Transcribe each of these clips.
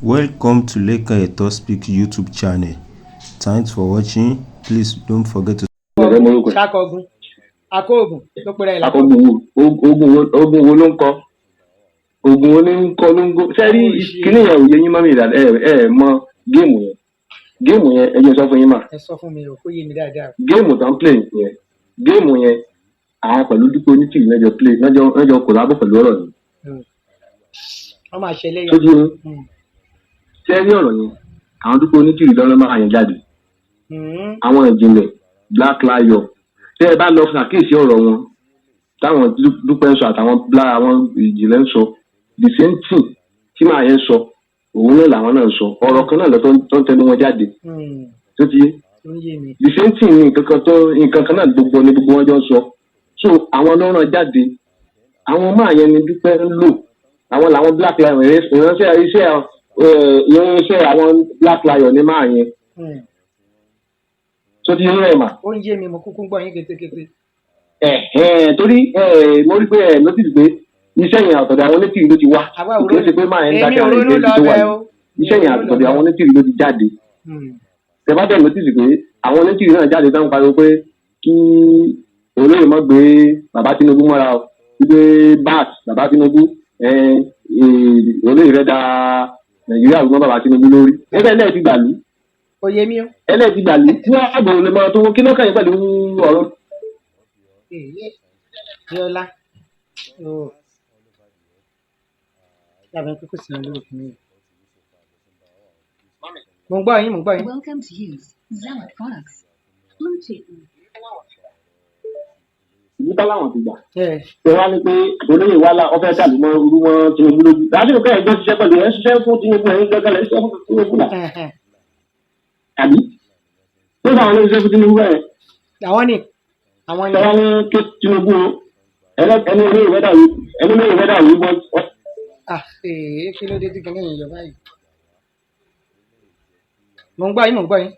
Welcome to Leka Eto Speak YouTube channel. Thanks for watching. Please don't forget to Akogun. Akogun ló pèrè ẹ̀ lákọ̀. Ogun wo ló ń kọ? Ogun wo ló ń kọ ló ń go? Sẹ́rí kíní yẹn ò yé yín mọ́ mi dáadáa ẹ mọ géèmù yẹn. Géèmù yẹn ẹ jẹ́ sọ fún yín mà. Ẹ sọ fún mi o, kó yé mi dáadáa. Géèmù tó ń play yẹn. Géèmù yẹn àwọn pẹ̀lú dípò onítìrì lẹ́jọ́ play lẹ́jọ́ kò lábọ̀ pẹ̀lú ọ̀rọ̀ yẹn. Wọ́n máa ṣe lẹ́yìn. Tó di yín. Sẹ́rí ọ̀rọ̀ yẹn àwọn dípò onítìrì lọ́nà máa yẹn jáde. Àwọn ìjìnlẹ̀ Black Lion tẹ́ ẹ bá lọ ṣàkíyèsí ọ̀rọ̀ wọn táwọn dúpẹ́ ń sọ àtàwọn àwọn ìjìnlẹ̀ ń sọ the same thing tí màá yẹn sọ òun náà làwọn náà ń sọ ọ̀rọ̀ kan náà lọ tó ń tẹnu wọn jáde tó ti yé the same thing ní nǹkan kan náà gbogbo ni gbogbo wọn jọ ń sọ so àwọn lọ́rọ̀ jáde àwọn máa yẹn ni dúpẹ́ ń lò àwọn làwọn Black Lion ìránṣẹ́ àwọn Black Lion ní máa yẹn. So ti yẹn rẹ̀ mà. Ó ń yé mi, mo kúkú ń gbọ́ yín kétékété. Torí mo rí pé notice pé iṣẹ́ yẹn àtọ̀dọ̀ àwọn onítìrì ló ti wá. Kì í ṣe pé máa ń dákẹ́ àwọn ìgbésí tó wà ní. Iṣẹ́ yẹn àtọ̀dọ̀ àwọn onítìrì ló ti jáde. Tẹ̀bá dẹ̀ notice pé àwọn onítìrì náà jáde tán pariwo pé kí olóyè má gbé bàbá Tinubu mọ́ra o. Wípé bat bàbá Tinubu olóyè rẹ̀ da Nàìjíríà rú mọ́ bàbá Tinubu lórí. Ẹgbẹ́ náà ti gbàlú. Oyè mi o. Ẹlẹ́ẹ̀tì gbàlú tí wọ́n àbò lè máa tó kí lọ́kàn yín pẹ̀lú ọ̀rọ̀. Yọlá yàrá kókó sí wọn lórí fún mi. Mo ń gbọ́ yín, mo ń gbọ́ yín. Welcome to use Zealot products. Bluetooth. Ìbúta láwọn ti gbà. Ṣé wá ní pé olóyè wa la ọfẹ́ dàbí mọ́ irú wọn Tinubu lójú. Lásìkò kẹ́ ẹ̀jọ́ ṣiṣẹ́ pẹ̀lú ẹ̀ ṣiṣẹ́ fún Tinubu ẹ̀ ń gbẹ́gẹ́lẹ́ ṣiṣẹ́ fún Tinubu là. Àbí? Ṣé báwọn ló ń ṣiṣẹ́ fún Tinubu ẹ̀? Àwọn ni. Ṣé wá ní kí Tinubu ẹni olóyè wẹ́dà yìí bọ́. Kí ló dé tí kìnìún yìí yọ báyìí? Mo ń gbọ́ yín, mo ń gbọ́ yín.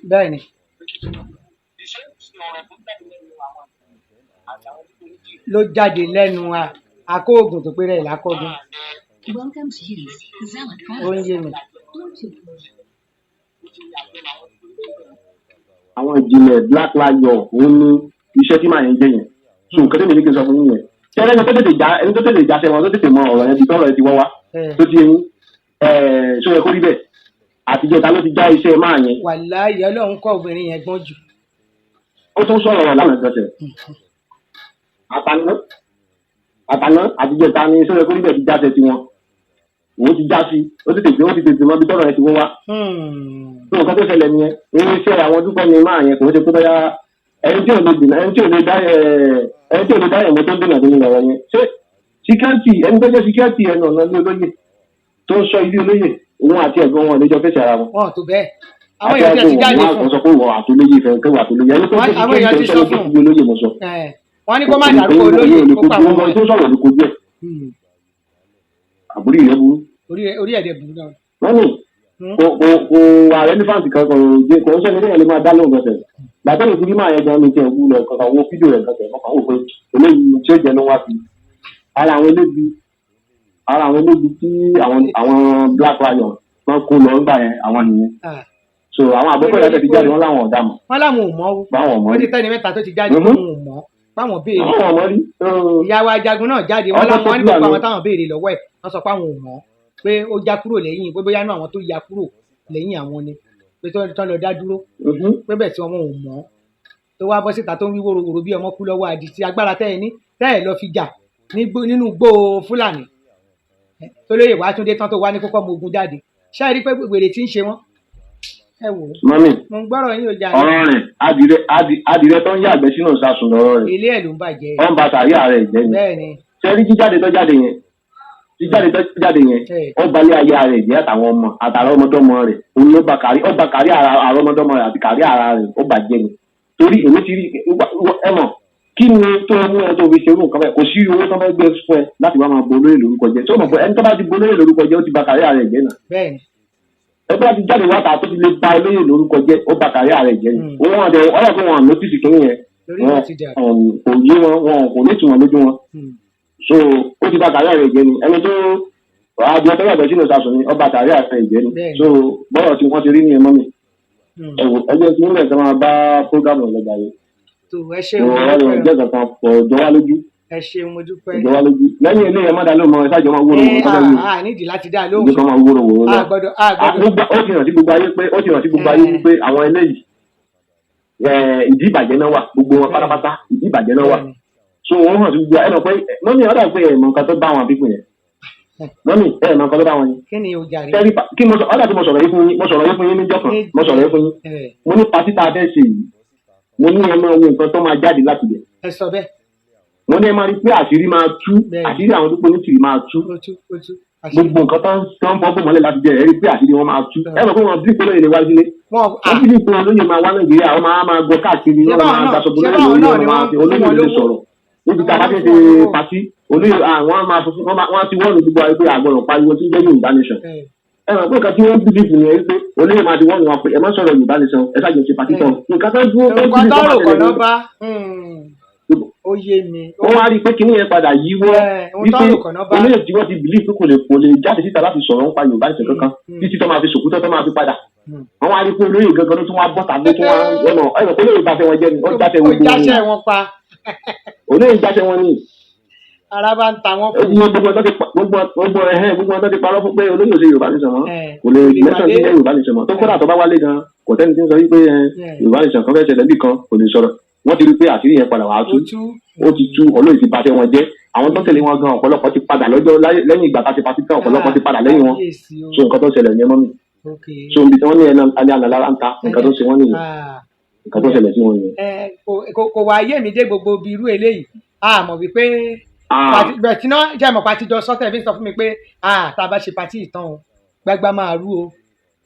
Bẹ́ẹ̀ni. Ló jáde lẹ́nu Akogun tó péré ẹ̀ l'Akogun. Welcome to use Zealot products. Ó ń yé mi. Àwọn ìjìnlẹ̀ Black Lion òun ní iṣẹ́ tí màá yẹn jẹ́ yẹn. So nǹkan tó mi ní kí n sọ fún yín yẹn. Ṣé ẹni tó tètè já sẹ́wọ̀n tó tètè mọ ọ̀rọ̀ yẹn ti tọ́rọ̀ yẹn ti wọ́ wá. Tó ti yẹn ṣó yẹ kó rí bẹ́ẹ̀. Àtijọ́ ta ló ti já iṣẹ́ máa yẹn. Wàláhì Ọlọ́run kọ́ obìnrin yẹn gbọ́n jù. Ó tún sọ̀rọ̀ ọ̀rọ̀ lánàá gbọ́sẹ̀. Àtàná àtijọ́ ta ni ṣó yẹ kó rí bẹ́ẹ̀ ti já sẹ́ tiwọn. Òun ti já sí ó ti tètè mọ ibi tọ́rọ̀ yẹn ti wọ́ wá. Tó nǹkan tó ṣẹlẹ̀ nìyẹn irinṣẹ́ àwọn dúpọ̀ ni máa yẹn kò ń ṣe pé bóyá ẹni tí ò lè dá ẹ̀mọ́ tó ń dènà tó ń lọ̀rọ̀ yẹn. Ṣé síkẹ́ẹ̀tì ẹni tó jẹ́ síkẹ́ẹ̀tì ẹnu ọ̀nà ilé olóyè tó ń sọ ilé olóyè òun àti ẹ̀gbọ́n wọn lẹ́jọ́ fèsì ara wọn. Wọ́n tó bẹ́ẹ̀. Àwọn èèyàn ti jáde fún. Wọ́n sọ pé wọ́n àtolóyè fẹ́ kí wọ́n àtolóyè ẹni tó jẹ́ síkẹ́ẹ̀tì tó ń sọ ilé olóyè mọ̀ sọ. Wọ́n ní kó má dárúkọ olóyè kó pa àwọn ọmọ ẹ̀. tó sọ̀rọ̀ ní kojú ẹ̀. Àbúrò ìyẹn burú. Orí ẹ̀dẹ̀ burú náà. Wọ́n ní kò ààrẹ ní fáǹsì kan kò ń sẹ́ni lẹ́yìn lè máa dá lóhùn lọ́sẹ̀. Gbàtẹ́ lè kúrú máa yẹ gan mi tiẹ̀ wú lọ kankan wo fídíò rẹ̀ kankan kankan wò pé eléyìí tí ó jẹ́ ló wá sí. Ara àwọn elébi tí àwọn Black Lion wọ́n kó lọ nígbà yẹn àwọn nìyẹn. So àwọn àbúkọ̀ yẹn ti jáde wọ́n láwọn ọ̀dà mọ̀. Wọ́n láwọn ò mọ̀ o. Báwọn mọ̀ rí. Ó ti tẹ́ni mẹ́ta tó ti jáde wọ́n ò mọ̀. Báwọn béèrè. Báwọn mọ̀ rí. Ìyàwó Ajagun náà jáde wọ́n láwọn wọ́n ní gbogbo àwọn táwọn béèrè lọ́wọ́ ẹ̀ wọ́n sọ pé àwọn ò mọ̀ pé ó já kúrò lẹ́yìn pé bóyá náà àwọn tó ya kúrò lẹ́yìn àwọn ni pé tó lọ dá dúró pé bẹ́ẹ̀ tí wọn ò mọ̀ tó wá bọ́ síta tó ń wí wòròwòrò bí ọmọ kú lọ́wọ́ àdìsí agbára tẹ́ ẹ ní tẹ́ ẹ lọ fi jà nínú igbó Fúlàní tó lóye wàá tún dé tán tó wá ní kókó ọmọ ogun jáde ṣáà rí pé wèrè tí ń ṣe wọ́n ẹ wò ó. Mọ́mí mo ń gbọ́rọ̀ yín ò jà ní. ọ̀rọ̀ rẹ̀ adìrẹ tó ń yàgbẹ́ sínú ìsasùn lọ́rọ̀ rẹ̀. ilé ẹ̀ ló ń bàjẹ́. wọ́n ba sàárì ààrẹ ìjẹ́ ni. bẹ́ẹ̀ ni. sẹ́rí jíjáde tó jáde yẹn ó balẹ̀ ayé ara rẹ̀ jẹ́ àtàwọn ọmọ àtàrà ọmọdọ́mọ rẹ̀ òun ló ba kárí ara ọmọdọ́mọ rẹ̀ àti kárí ara rẹ̀ ó bàjẹ́ ni. torí èmi ti rí ẹ mọ̀ kí ni tó mú ẹ tó fi ṣerú nǹkan bẹ́ẹ̀ kò sí owó tó fẹ́ gbé fún ẹ láti wá máa bolóyè lórúkọ jẹ́ tó mọ̀ pé ẹni tó bá ti bolóyè lórúkọ jẹ́ ó ti ba kárí ara rẹ̀ jẹ́ náà. bẹ́ẹ̀ni. ẹgbẹ́ àti jáde wá ta tó ti lè ba olóyè lórúkọ jẹ́ ó ba kárí ara rẹ̀ jẹ́ ni. òun àdé ọ̀rọ̀ fún wọn notice kìíní yẹn kò yé wọn kò ní ìtumọ̀ lójú wọn so ó ti bá kàrí rẹ̀ jẹ́ ni ẹni tó àjọ tó yàtọ̀ sínú ìsàsùn ni ọba kàrí rẹ̀ jẹ́ ni so bọ́rọ̀ tí wọ́n ti rí ní ẹmọ́ mi ẹgbẹ́ tí nílẹ̀ tó máa bá prógámù ọ̀lẹ́gbà yìí ọ̀rọ̀ jẹ́ kankan pọ̀ jọwá lójú ẹ ṣeun mo dúpẹ́ jọwá lójú lẹ́yìn ilé ẹ̀ má dá lóhùn ẹ̀ṣájọ máa wúrò wò a nídìí láti dá lóhùn ìdí kan máa wúrò wò lọ àgbọ̀dọ̀ ó ti hàn sí gbogbo ayé wípé àwọn eléyìí ìdí ìbàjẹ́ náà wà gbogbo wọn pátápátá ìdí ìbàjẹ́ náà wà so wọ́n hàn sí gbogbo ẹ̀ náà pé mọ́mí ọ̀dà pé ẹ̀mọ nǹkan tó bá wọn àbíkù yẹn mọ́mí ẹ̀mọ nǹkan tó bá wọn yẹn kí ni o jàre kí ọ̀dà tí mo sọ̀rọ̀ yìí fún yín níjọ́ kan mo sọ̀rọ̀ yìí fún yín mo ní patí tá a fẹ́ ṣe yìí mo ní ẹ máa wo nǹkan tó máa jáde láti bẹ̀ ẹ sọ bẹ́ẹ̀ mo ní ẹ máa rí pé àṣírí máa tú àṣírí àwọn dúpọ̀ onítìrì máa tú gbogbo nǹkan tó ń fọ́ bò mọ́lẹ̀ láti jẹ́ ẹ rí pé àṣírí wọn máa tú ẹ mọ̀ pé wọn bí ìpínlẹ̀ èdè wá sílé wọ́n bí ìpínlẹ̀ olóyè máa wá Nàìjíríà wọ́n máa gbọ́ káàkiri wọ́n máa gbàsọ olóyè lè sọ̀rọ̀ níbi tá a bá ti ṣe pàtí olóyè àwọn máa fún wọn ti wọ́ọ̀nù gbogbo ayé pé àgbọ̀rọ̀ pariwo tí ń jẹ́ Yorùbá nation ẹ mọ̀ pé nǹkan tí wọ́n bí ìpínlẹ̀ yẹn pé olóyè máa ti wọ́ọ̀nù wọn pé ẹ má sọ̀rọ̀ Yorùbá nation ẹ ṣáàjọ ṣe pàtí tán nǹkan tó dúró ó yé mi. wọ́n wá rí i pé kíní yẹn padà yíwọ́ wípé olóyè tí wọ́n ti bìlíì pé kò lè jáde síta láti sọ̀rọ̀ nípa Yorùbá nation kankan títí tó máa fi sòkútọ́ tó máa fi padà. wọ́n wá rí i pé olóyè gangan ló tún wá bọ́ta ló tún wá ẹ̀rọ pé olóyè bá fẹ́ wọn jẹ́ ni wọ́n jáṣẹ́ wọn gbogbo jáṣẹ́ wọn pa. olóyè jáṣẹ́ wọn ni. ara bá ń ta wọn fún. gbogbo ọ̀dọ́ ti parọ́ fún pé olóyè òṣè Yorùbá nation mọ́ kò lè mẹ́sàn-án sí Yorùbá nation mọ́ tó kódà tó bá wálé gan kò tẹ́ni tí ń sọ wípé Yorùbá nation kan fẹ́ ṣẹlẹ̀ bí kan kò lè sọ̀rọ̀ wọ́n ti rí pé àṣírí yẹn padà wàá tú ó ti tú olóyè ti bàtẹ́ wọn jẹ́ àwọn tó tẹ̀lé wọn gan ọ̀pọ̀lọpọ̀ ti padà lọ́jọ́ lẹ́yìn ìgbà tá a ti pàtí tán ọ̀pọ̀lọpọ̀ ti padà lẹ́yìn wọn so nǹkan tó ṣẹlẹ̀ yẹn mọ́ mi so ibi tí wọ́n ní ẹni alẹ́ àná lára ń ta nǹkan tó ṣe wọ́n nìyẹn nǹkan tó ṣẹlẹ̀ sí wọn nìyẹn. kò wá ayé mi dé gbogbo bí irú eléyìí a mọ̀ wípé bẹ̀tí náà jẹ́ mọ̀ pàtí jọ sọ́tẹ̀ fi sọ fún mi pé tá a bá ṣe pàtí ìtàn o gbágbá máa rú o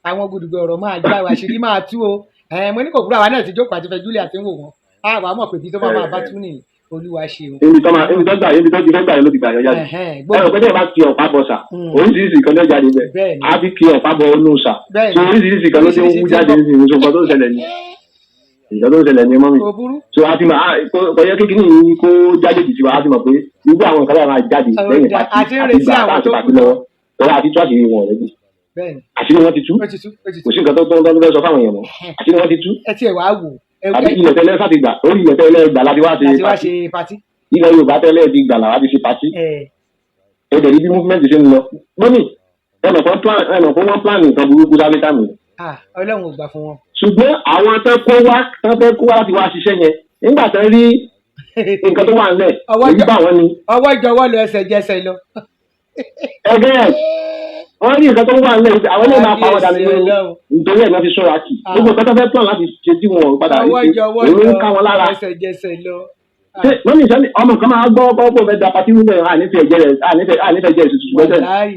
àwọn gudugbọ̀ ọ̀rọ̀ máa já àṣírí máa tú o mo ní kò kúrò àwa náà ti jókòó àti fẹ́ Julia ti ń wò wọ́n àwa mọ̀ pé bí tó bá máa bá tún nìyí Olúwa ṣe o. ibi tó ti fẹ́ gbà yẹn ló ti gbà yẹn jáde ẹ̀rọ pé tẹ́lẹ̀ bá kí ọ̀pá bọ̀ sà oríṣiríṣi kan ló jáde bẹ́ẹ̀ á fi kí ọ̀pá bọ̀ ọ̀nù sà so oríṣiríṣi kan ló ti ń wú jáde ní ìṣòro nǹkan tó ń ṣẹlẹ̀ ní nǹkan tó ń ṣẹlẹ̀ ní mọ́mì so a ti mọ̀ ọ̀yẹ́ kékeré yìí kó jáde jù sí wa a ti mọ̀ pé irú àwọn nǹkan lára jáde lẹ́yìn pàtí àti ìgbà àti pàtí lọ́wọ́ àti tó àṣírí wọn rẹ̀ jù àṣírí wọn ti tú kò sí nǹkan tó fẹ́ sọ fáwọn èèyàn mọ́ àṣírí wọn ti tú ẹ tiẹ̀ wá wò àbí ilẹ̀ tẹ́lẹ̀ sáti gbà orí ilẹ̀ tẹ́lẹ̀ gbà láti wá ṣe pati ilẹ̀ Yorùbá tẹ́lẹ̀ ti gbà láti ṣe pati ẹ̀dẹ̀ rí bí movement ṣe ń lọ lónìí ẹnì kan wọ́n plan nǹkan burúkú sáré tàmì. Ọlọ́run ò gbà fún wọn. ṣùgbọ́n àwọn tẹ́ kó wá láti wá ṣiṣẹ́ yẹn nígbà tẹ́ rí nǹkan tó wà nílẹ̀ èyí bá wọn ni. ọwọ́ ìjọwọ́ lọ ẹsẹ̀ jẹsẹ̀ lọ. ẹgbẹ́ wọ́n rí nǹkan tó wà nílẹ̀ àwọn ilé máa pa ọ̀dà nínú nítorí ẹ̀ náà fi ṣọ́ra kì gbogbo nǹkan tó fẹ́ plan láti ṣe tí wọn padà rí pé èmi ń ká wọn lára. wọ́n ní ìṣẹ́ni ọmọ kan máa gbọ́ pọ́pọ́ fẹ́ da pati wúbẹ̀ ànífẹ́ jẹ́ ìṣètùtù gbẹ́sẹ̀. wàláì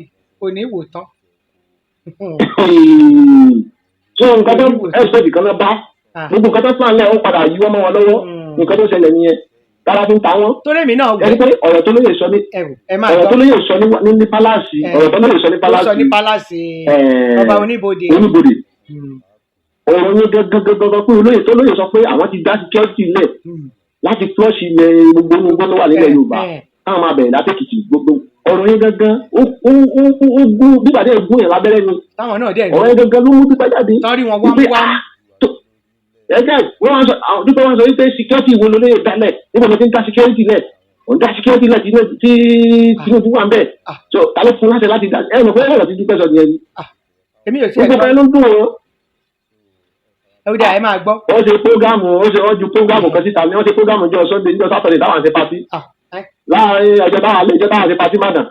òní wò tán. so nǹkan tó ẹ̀sọ́ọ̀dì kan náà bá gbogbo nǹkan tó plan lẹ̀ ó padà yíwọ́ mọ́ wọn lọ́wọ́ nǹkan tó ṣẹlẹ̀ nìyẹn tára fi ń ta wọn. torí mi náà wò. ẹni pé ọ̀rọ̀ tó lóye sọ ní pálásì ọ̀rọ̀ tó lóye sọ ní pálásì ọba oníbodè. ọ̀rọ̀ yẹn gẹ́gẹ́gẹ́gẹ́ pé olóyè tó lóye sọ pé àwọn ti dá security lẹ̀ láti flush ilẹ̀ gbogbo onígbó tó wà nílẹ̀ Yorùbá káwọn máa bẹ̀rẹ̀ látẹ̀kìtì gbogbo ọ̀rọ̀ yẹn gẹ́gẹ́ ó gún bíbàdé gún yẹn lábẹ́rẹ́ ni ọ̀rọ̀ yẹn gẹ́gẹ́ ló mú pípẹ́ jáde ẹgbẹ́ wọ́n sọ wípé security wo ló lè dalẹ̀ níbo ni ti ń dá security lẹ̀ ò ń dá security lẹ̀ tí Tinubu wà ń bẹ̀ so ta ló fún láti dá ẹ mọ̀ pé ẹ̀rọ ti dúpẹ́ sọ ní ẹni. èmi ò tí ẹ gbọ́ gbogbo ẹ ló ń dùn wọn. ẹ wúdà ẹ máa gbọ́. wọ́n ṣe prógámù kan síta ni wọ́n ṣe prógámù jọ Sunday níjọ́ Saturday táwọn ṣe pati láàárín ọjọ́ táwọn ṣe pati Ìbàdàn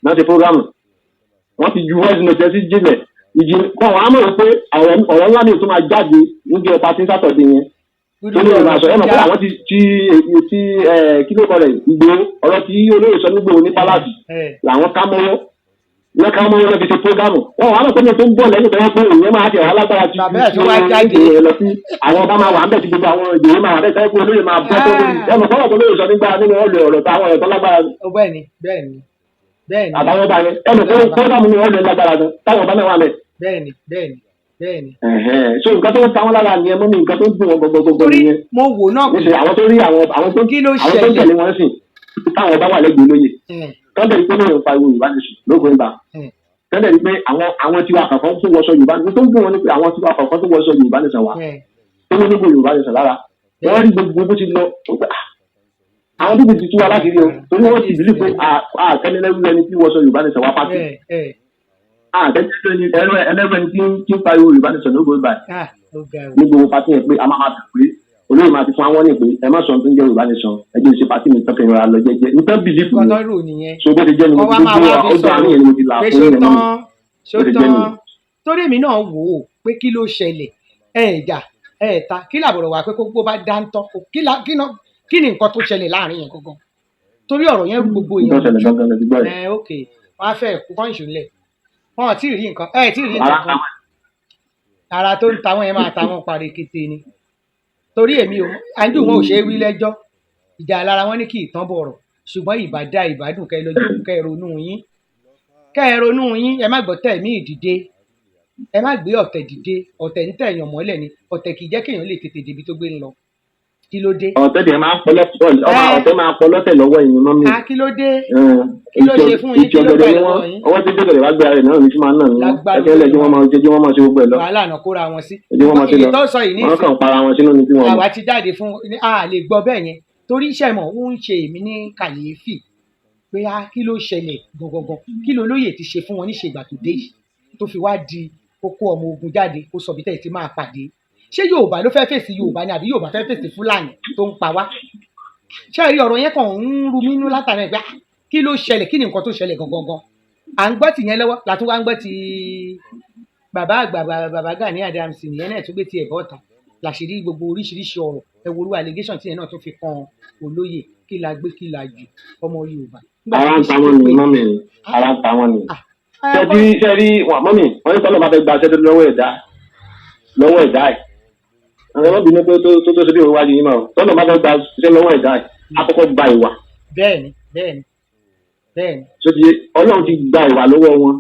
náà ṣe prógámù wọ́n ti ju voice note sí jílẹ̀ kọ́ wọn á mọ̀ pé ọ̀rọ̀ ńlá ni tó máa jáde níbi ọ̀pá tí sátọ̀dé yẹn tó ní ìrìn àṣọ ẹ̀ mọ̀ pé àwọn ti kí ló kọ rẹ̀ Ìgbòho ọ̀rọ̀ tí olóyè sọ nígbòho ní pálásì làwọn ká mọ́wọ́ lọ́ fi ṣe prógámù wọn wà á mọ̀ pé ní tó ń bọ̀ lẹ́yìn tó wọ́n pé òun yẹn máa ti ọ̀hán lágbára ti ìgbòho lọ sí àwọn ọba máa wà ń bẹ̀ tí gbogbo àwọn ìgbòho máa wà bẹ́ẹ̀ tẹ́lẹ̀ pé olóyè máa bọ́ tó lórí ẹ̀ mọ̀ fọwọ́ tó lóyè sọ nígbà nínú ọ̀rọ̀ táwọn ẹ̀tọ́ lágbára bẹ́ẹ̀ni àtàwọn ọba yẹn ẹ̀ mọ̀ pé prógámù ni wọ́n lè lágbára gan táwọn ọba náà wà mẹ́. bẹ́ẹ̀ni so nǹkan tó ń ta wọn lára nìyẹn mọ́mí nǹkan tó ń dùn wọn gbogbogbò nìyẹn. mo wò náà pé àwọn tó rí àwọn tó tẹ̀lé wọn sìn táwọn bá wà lẹ́gbẹ̀ẹ́ lóye tọ́ndẹ̀ pé lóyún pa ìwé Yorùbá nation lóko ìgbà tọ́ndẹ̀ pé àwọn tiwa kọ̀ọ̀kan tó wọṣọ Yorùbá nation tó ń dùn wọn ni pé àwọn tiwa kọ̀ọ̀kan tó wọṣọ Yorùbá nation wà tó ní gbogbo Yorùbá nation lára wọ́n rí gbogbo bó ti lọ àwọn tó ti tú wa láti rí o torí wọ́n ti bìlí pé àtẹnilẹ́rú ẹni tí wọṣọ Yorùbá nation wá pàtó ẹlẹ́gbẹ̀ẹ́ni tí ń pariwo Yorùbá nation lóko ìgbà ní gbogbo pàtó yẹn pé a máa pè é olóyè máa ti fún àwọn ní pé ẹ má sọ tó ń jẹ́ Yorùbá nation ẹjẹ́ ìṣe pàtí mi tọ́kẹ́ ìrora lọ jẹ́jẹ́ nítorí bìlífù mi so bó ti jẹ́ ni mo ti gbogbo ọjọ́ àárín yẹn ni mo ti là fún yẹn mọ́ bó ti jẹ́ nìyẹn. torí èmi náà wò ó pé kí ló ṣẹlẹ̀ ẹ̀ẹ́dà ẹ̀ẹ́ta kí làbọ̀rọ̀ wà pé kó bá dáńtọ́ kí ni nǹkan tó ṣẹlẹ̀ láàrin yẹn gangan torí ọ̀rọ̀ yẹn rú gbogbo èèyàn ok wọ́n á fẹ́ kú kọ́ ìṣúnlẹ̀ wọn ò tí ì rí nǹkan tí ì rí nǹkan kan ara tó ń ta wọn yẹn máa ta wọn parí kété ni torí èmi ò àǹdù wọn ò ṣe é wí lẹ́jọ́ ìjà lára wọn ní kí ìtàn bọ̀rọ̀ ṣùgbọ́n ìbàdà ìbádùn kẹ́ lójú kẹ́ ronú yín ẹ má gbọ́ tẹ̀mí ìdìde ẹ má gbé ọ̀tẹ̀ dìde ọ̀tẹ̀ ń tẹ̀yàn mọ́lẹ̀ ni ọ̀tẹ̀ kì í jẹ́ kéèyàn lè tètè débi tó gbé ń lọ kí ló dé. ọ̀tẹ̀ dẹ̀ máa ń pọ̀ lọ́tẹ̀ lọ́wọ́ ẹ̀yin mọ́ mi. kí ló dé kí ló ṣe fún yín kí ló gbà lọ́wọ́ yín. ọwọ́ tí jẹ́gẹ̀dẹ̀ wá gbé ara rẹ̀ náà ní tí máa ń nà ní ẹgbẹ́ tí wọ́n máa ṣe gbogbo ẹ̀ lọ. wàhálà náà kóra wọn sí. èyí tó sọ yìí ní ìsìn wọ́n kàn para wọn sínú ní tí wọ́n mọ̀. àwa ti jáde fún a lè gbọ́ bẹ́ẹ̀ yẹn torí iṣẹ́ mọ̀ ó ń ṣe èmi ní kàyéfì pé kí ló ṣẹlẹ̀ gangan kí ló lóye ti ṣe fún wọn níṣe ìgbà tó dé yìí tó fi wá di kókó ọmọ ogun jáde kó sọ bí tẹ̀ ti máa pàdé ṣé Yorùbá ló fẹ́ fèsì Yorùbá ni àbí Yorùbá fẹ́ fèsì Fúlàní tó ń pa wá ṣé rí ọ̀rọ̀ yẹn kàn ń ru mínú látàrí ẹgbẹ́ kí ló ṣẹlẹ̀ kí ni nǹkan tó ṣẹlẹ̀ gangan à ń gbọ́ tìyẹn lọ́wọ́ látún wá ń gbọ́ ti bàbá àgbà bàbá Gani Adams nìyẹn náà tún gbé tiẹ̀ bọ́ta làṣírí gbogbo oríṣiríṣi ọ̀rọ̀ ẹ̀wòrú allegation tiẹ̀ náà tún fi kan olóyè kí la gbé kí la jù ọmọ Yorùbá. ara ń ta wọn ni mọ́mì ara ń ta wọn ni ṣẹ́rí wọn mọ́mì wọ́n ní tọ́lọ́ bá fẹ́ gba ṣẹ́dọ́ lọ́wọ́ ẹ̀dá ẹ̀ àwọn ọmọbìnrin tó ṣe bí òun wájú yín máa tọ́lọ́ bá fẹ́ gba ṣẹ́ lọ́wọ́ ẹ̀dá ẹ̀ àkọ́kọ́ gba ìwà. bẹ́ẹ̀ni. so ti Ọlọ́run ti gba ìwà lọ́wọ́ wọn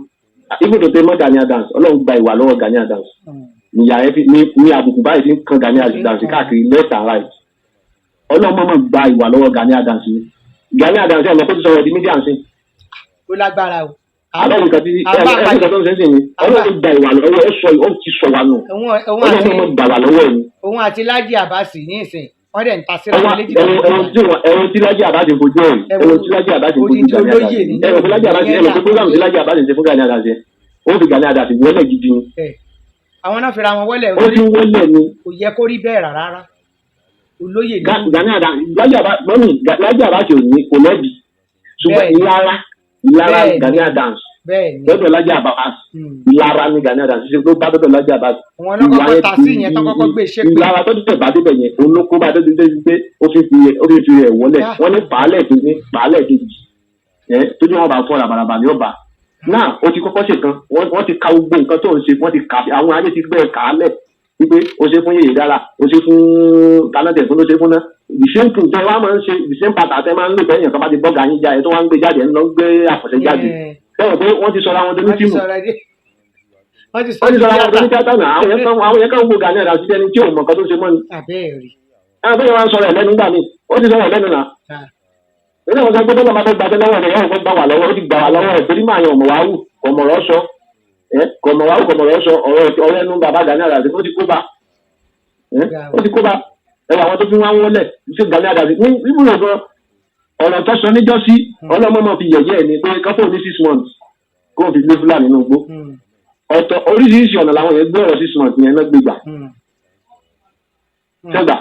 even tó tẹ mọ́ Gani Adams Ọlọ́run gba ìwà lọ́wọ́ Gani Adams níyà ẹ ní àbùkù báyìí ti ń kan Gani Adams káàkiri left and right Ọlọ́run mọ̀mọ́ gba ìwà lọ́wọ́ Gani Adams ni Gani Adams ẹ̀ mọ̀ kó ti sọ̀rọ̀ di mídíà sí. ó lágbára o. àbẹ́ nǹkan tí ẹ̀ẹ́dẹ́gbẹ̀ta tó ń sẹ́sìn ni Ọlọ́run gba ìwà lọ́wọ́ ó ti sọ wa nù Ọlọ́run mọ̀ gbà wà lọ́wọ́ ẹ̀ ni. òun àti Lájí Àbáàsì ní ìsìn wọ́n dẹ̀ ń ta síra wọn léjì. ẹ̀rọ tí Lájí Àbáàsì fojú ẹ̀ ẹ̀rọ tí Lájí Àbáàsì fojú Gani Adams ẹ̀rọ tí Lájí Àbáàsì ẹ̀rọ tó program tí Lájí Àbáàsì ṣe fún Gani Adams ó fi Gani Adams wọlé gidi ni. àwọn náà fira wọn wọlé ó ti wọlé ni. kò yẹ kó rí bẹ́ẹ̀ rárá olóyè ni. Gani Adams Lájí Àbáàsì ò ní kò lẹ́bi ṣùgbọ́n ìlara Gani Adams lọ́dọ̀ Lájí Àbáàsì ìlara ni Gani Adams ṣe ló bá lọ́dọ̀ Lájí Àbáàsì. wọn náà kọ́kọ́ ta sí yẹn tó kọ́kọ́ gbé ṣépè. ìlara tó dẹ̀ bá débẹ̀ yẹn òun ló kó bá débẹ̀ yẹn pé ó fi fi rẹ̀ wọlé wọ́n ní pàálẹ̀ kejì pàálẹ̀ kejì tójú wọn bá fọ́ rabaraba ní ọba náà ó ti kọ́kọ́ ṣe kan wọ́n ti ka gbogbo nǹkan tó ń ṣe wọ́n ti kà àwọn ayé ti gbẹ́ kàálẹ̀ wípé ó ṣe fún yèyé dára ó ṣe fún talẹ́tẹ̀ fún ló ṣe fún náà the same thing tó wá máa ń ṣe the same pattern tẹ́ máa ń lò fẹ́yìn kan bá ti bọ́gà yín jáde tó wá ń gbé jáde ń lọ gbé àfọ̀ṣẹ́ jáde bẹ́ẹ̀ pé wọ́n ti sọra wọn dẹnu tìmù wọ́n ti sọra wọn dẹnu tíátà náà àwọn yẹn kan wo Gani Adams sí ẹni tí ò mọ̀ nǹkan tó ṣe mọ́ ni. àwọn bẹ́ẹ̀ wọ́n sọ̀rọ̀ ẹ̀ lẹ́nu gbà mí ó ti sọ̀rọ̀ ẹ̀ lẹ́nu náà nínú àwọn sọgbọ́n tó máa fẹ́ gbàtẹ́ lọ́wọ́ rẹ̀ yóò fẹ́ gbà wà lọ́wọ́ ó ti gbà wà lọ́wọ́ rẹ̀ torí máa yan ọmọ wàá wù kọ̀mọ̀rọ̀ sọ ọ̀rọ̀ ẹnu bàbá Gani Adams ó ti kó bá ẹwà àwọn tó fi wá wọlé ṣé Gani Adams ní ìbúrò gan ọ̀rọ̀ tó sọ níjọ́sí ọlọ́mọ fi yẹ̀yẹ́ ẹ̀ ní pé kápò ní 6 months kó o fi lé Fúlàní nínú igbó ọ̀tọ̀ oríṣiríṣi ọ̀nà làwọn yẹn gbé ọ̀rọ̀ 6 months yẹn náà gbé gbà ṣẹ́gbà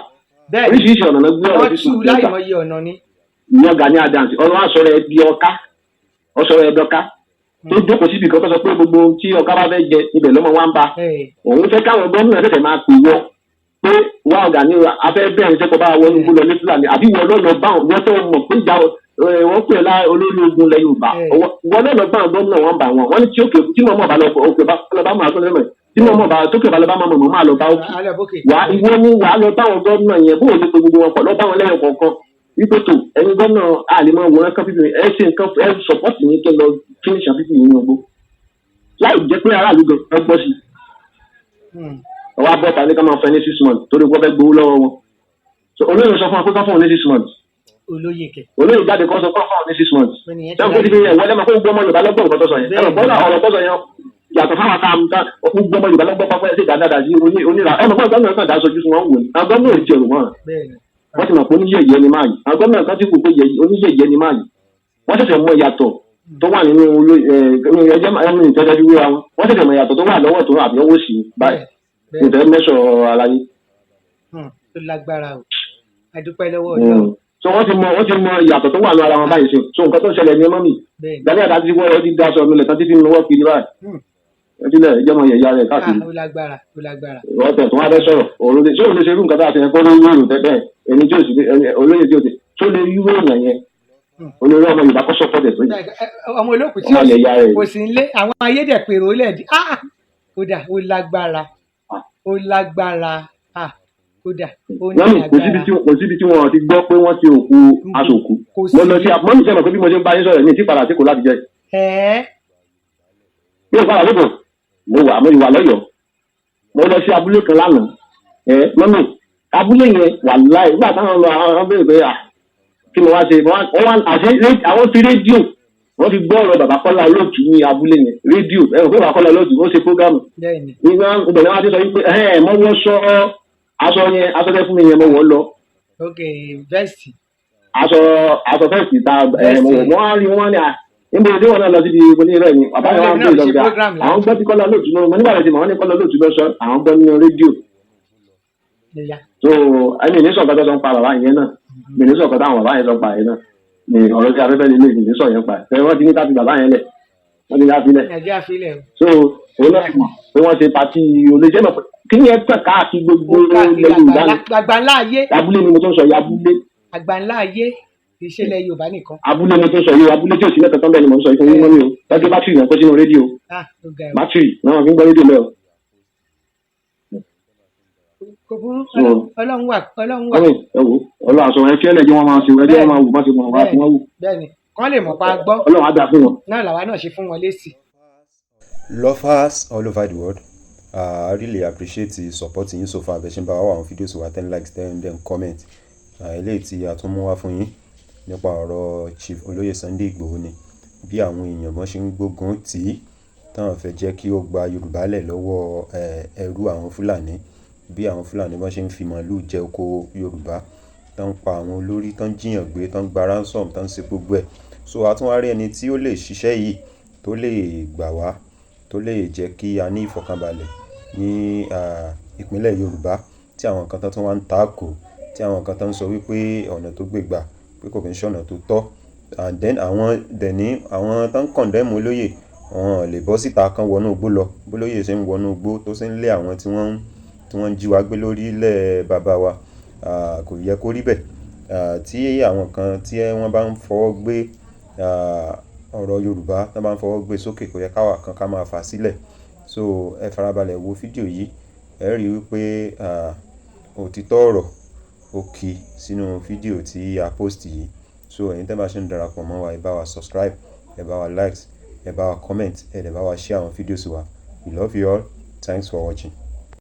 oríṣiríṣi ọ̀nà náà gbé ọ̀rọ̀ 6 months yẹn gbà ìyẹn Gani Adams ọ̀rọ̀ àsọ̀rọ̀ ẹ̀ di ọ̀ká ọ̀sọ̀rọ̀ ẹ̀ dọ́ká tó jókòó síbi kan tó sọ pé gbogbo tí ọ̀ká bá fẹ́ jẹ ibẹ̀ lọ́mọ wa ń bá òun fẹ́ káwọn gómìnà tẹ̀tẹ̀ máa pè wọ́ pé wá ọ̀gá ní afẹ́ bẹ́ẹ̀ ṣẹ́kọ̀ọ́ bá wọnú gbó lọ ní Fúlàní àbí wọ́n lọ́nà bá wọn tó mọ̀ pé ìjà wọ́n pè lá olórí ogun lẹ Yorùbá wọ́n lọ́nà bá àwọn gómìnà wọn bá wọn ní tí òkè tí mo mọ̀ bá lọ òkè bá máa tó lẹ́mọ̀ tí mo mọ̀ bá tókè bá lọ bá mọ̀ máa lọ bá òkè wà ìwọ ní wà á lọ bá àwọn gómìnà yẹn bó o lè pe gbogbo wọn pọ̀ lọ bá wọn lẹ́yìn kọ̀ọ̀kan wípé tó ẹni gómìnà àlèmọ wọn kan fífi ẹ ṣe nǹkan ẹ sọpọ́tì yín kí ẹ lọ finish àfífi yín gbogbo láì jẹ́ pé aráàlú gan gbọ́ sí ọwọ́ abọ́ta ní ká máa fẹ́ ní 6 months torí wọ́n fẹ́ gbowó lọ́wọ́ wọn. So olóyè sọ fún wa pé ká fún wọn ní 6 months. Olóyè jáde kan sọ pé ká fún wọn ní 6 months. Ṣé kò tí fi yẹn wọlé máa kó gbọ́ ọmọ Yorùbá lọ́gbọ̀n nǹkan tó sọ yẹn. Ẹ̀rọ bọ́lá ọ̀rọ̀ tó sọ yẹn yàtọ̀ fáwọn tá a gbọ́ ọmọ Yorùbá lọ́gbọ̀n pápá ẹ̀sẹ̀ dáadáa sí onírà ẹ̀mọ fún ọgbọ́n náà dáṣọ ojú fún wọn wò ní. Àwọn gómìnà ti ẹ̀rù wọn. Wọ́n ti mọ̀ pé oníyẹ̀yẹ́ ni máa yìí. Àwọn gómìnà kan ti kù pé oníyẹ̀yẹ́ ni máa yìí. Wọ́n ṣẹ̀ṣẹ̀ mọ ìyàtọ̀ tó wà nínú ẹ̀jẹ̀ ìtẹ́jẹ́ wíwé wọn. Wọ́n ṣẹ̀ṣẹ̀ mọ ìyàtọ̀ tó wà lọ́wọ́ tó àbí ọwọ́ sí báyìí. Ìtẹ́ mẹ́sọ̀ ara yìí. Tó lágbára o. A dúpẹ́ lọ́wọ́ Ọlọ́run. So wọ́n ti mọ ìyàtọ̀ tó wà ní ara wọn báyìí sí. So nǹkan tó ṣẹlẹ̀ ní ọmọ mi. Gani àdájú wọ́n ẹ ti daṣọ mi lẹ̀ tán tí fi ń lọ́wọ́ kiri báyìí. Ẹtílẹ̀ ìjọba yẹ̀yà rẹ̀ káàkiri. Ó lágbára. Ọ̀tẹ̀ tó wá fẹ́ sọ̀rọ̀ òrùlé tí ò lè ṣe irú nǹkan tá a ti yẹn kó lóyún èrò tẹ́tẹ́ ẹni tí ò sì olóyè tí ò ti tó lè yú èèyàn yẹn olórí ọmọ Yorùbá kó sọ́pọ̀tẹ̀ tó yẹ. Ọmọ olókùn tí kò sí ń lé àwọn ayédèpèrò lẹ̀ dí kódà ó lágbára kódà ó ní agbára. Kò síbi tí wọ́n ti gbọ́ pé wọ́n ti òkú aṣòkú. Mo lọ sí àpò mọ́mí sẹ́mọ̀ pé bí mo ṣe ń bá yín sọ̀rọ̀ ní ìtìpadà tí kò láti jẹ́. Bí o padà lóko mo wà lọ́yọ̀ọ́ mo lọ sí abúlé kan lánàá mọ́mí abúlé yẹn wà láì nígbà táwọn lọ àwọn béèrè pé kí ni wọ́n ṣe àwọn ti rédíò wọ́n fi gbọ́ ọ̀rọ̀ bàbá Kọ́lá Olóòtú ní abúlé yẹn rédíò ẹ̀rọ pé bàbá Kọ́lá Olóòtú wọ́n ṣe prógámù nígbà ìbẹ̀rẹ̀ wọn ti sọ wípé mọ́ wọ́n sọ aṣọ yẹn aṣọ tẹ́ fún mi yẹn mọ́ wọ́n lọ. vẹ́ẹ̀sì. aṣọ fẹ́ẹ̀sì ta wọ́n á rí wọn ní níbo tí wọn náà lọ síbi ìpínlẹ̀ ìrẹ́ ni bàbá yẹn wọn gbé ìlọgbà àwọn gbọ́ tí Kọ́lá Olóòtú náà mo nígbà tí mo ní Kọ́lá Olóòtú lọ sọ àwọn gbọ́ nínú rédíò. So ẹni ní sọ̀kọ́ tó sọ ń pa bàbá yẹn náà mi ní sọ̀kọ́ táwọn bàbá yẹn sọ pa yẹn náà ni ọ̀rọ̀ tí afẹ́fẹ́ lè ní sọ̀ yẹn pa ẹ̀ wọ́n ti ní ká fi bàbá yẹn lẹ̀ wọ́n ti ní ká fi lẹ̀. So òun náà mọ̀ pé wọ́n ṣe pàtí olóṣèlú mọ̀ pé kí ni ẹ tàn káàkiri gbogbo ilẹ̀ Yorùbá ni àgbáńlá ayé abúlé ni mo tó ń sọ yìí abúlé. àgbáńlá ayé kì í ṣe ilẹ̀ Yorùbá nìkan. abúlé ni mo tó ń sọ yìí abúlé tí ò sí mẹ́ta tán bẹ́ẹ̀ ni mo ń sọ yìí fún yín mọ́mí o tọ́jú bátìrì náà kó sínú rédíò bátìrì náà fi ń gbọ́ rédíò lẹ́ọ̀. Ọlọ́run wà. Ọlọ́run àṣọ ẹ kí ẹlẹ́jọ́ wọn máa ṣe ẹjọ́ wọn máa wù bá ṣe wọn wá fún wọn wù. Bẹ́ẹ̀ni kán lè mọ̀ pa gbọ́. Ọlọ́run á dà fún wọn. Náà làwa náà ṣe fún wọn lésì. Lovers all over the world, I really appreciate the support yín so far. Bẹ́ẹ̀ ṣe ń bá wa àwọn fídíòs wa 10 likes 10 comment. Eléyìí tí a tún mú wá fún yín nípa ọ̀rọ̀ Chief Olóyè Sunday Igboho ni bí àwọn èèyàn bọ́n ṣe ń gbógun tì í táwọn fẹ́ jẹ́ kí ó gba Yorùbá lẹ̀ lọ́wọ́ ẹrú àwọn Fúlàní, bí àwọn Fúlàní bọ́n ṣe ń fi màálù jẹ oko Yorùbá, tán pa àwọn olórí, tán jiyàn gbé, tán gba ransom, tán ṣe gbogbo ẹ̀. So a tún wá rí ẹni tí ó lè ṣiṣẹ́ yìí tó lè gbà wá, tó lè jẹ́ kí a ní ìfọ̀kànbalẹ̀ ní ìpínlẹ̀ Yorùbá tí àwọn kan tán wá ń takò, tí àwọn kan tán ń sọ wípé ọ̀nà tó gbé gbà pé kò kí ń ṣọ̀nà tó tọ́. And then àwọn tán condemn olóyè wọn lè bọ́ síta kan wọnú igbó lọ bólóyè ṣe ń wọnú igbó tó sì ń lé àwọn tí wọ́n ń jí wa gbé lórí ilẹ̀ bàbá wa. Kò yẹ kó rí bẹ́ẹ̀. Tí àwọn kan tí wọ́n bá ń fọwọ́ gbé ọ̀rọ̀ Yorùbá tán bá ń fọwọ́ gbé sókè kò yẹ káwa kan ká máa fà sílẹ̀. So ẹ farabalẹ̀ wo fídíò yìí ẹ rí wípé òtítọ́ ọ̀rọ̀ ó kì sínú fídíò tí a post yìí. So ẹ̀yin tẹ́ bá ṣe ń darapọ̀ mọ́ wa ẹ bá wa subscribe, ẹ bá wa likes, ẹ bá wa comment, ẹ dẹ̀ bá wa share àwọn fídíòs wa. We love you all. Thanks for watching.